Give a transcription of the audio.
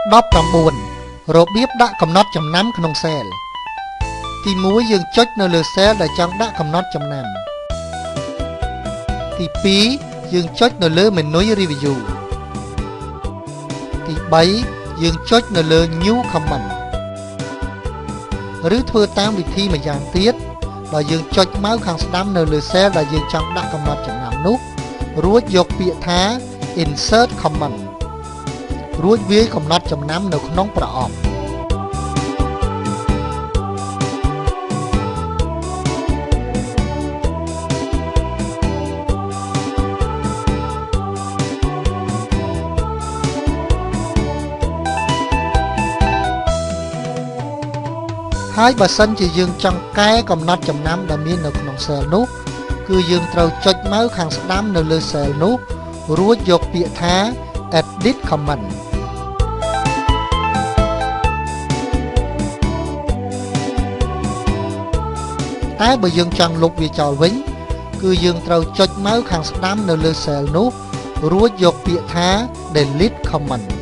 19របៀបដាក់កំណត់ចំណាំក្នុង Cell ទី1យើងចុចនៅលើ Cell ដែលចង់ដាក់កំណត់ចំណាំទី2យើងចុចនៅលើ Menu Review ទី3យើងចុចនៅលើ New Comment ឬធ្វើតាមវិធីម្យ៉ាងទៀតដោយយើងចុចម៉ៅខាងស្ដាំនៅលើ Cell ដែលយើងចង់ដាក់កំណត់ចំណាំនោះរួចយកពាក្យថា Insert Comment រួចវាយកំណត់ចំណាំនៅក្នុងប្រអប់ហើយបើសិនជាយើងចង់កែកំណត់ចំណាំដែលមាននៅក្នុង Cell នោះគឺយើងត្រូវចុចម៉ៅខាងស្ដាំនៅលើ Cell នោះរួចយកពាក្យថា Edit Comment តែបើយើងចង់លុបវាចោលវិញគឺយើងត្រូវចុចម៉ៅខាងស្ដាំនៅលើ Cell នោះរួចយកពាក្យថា Delete Comment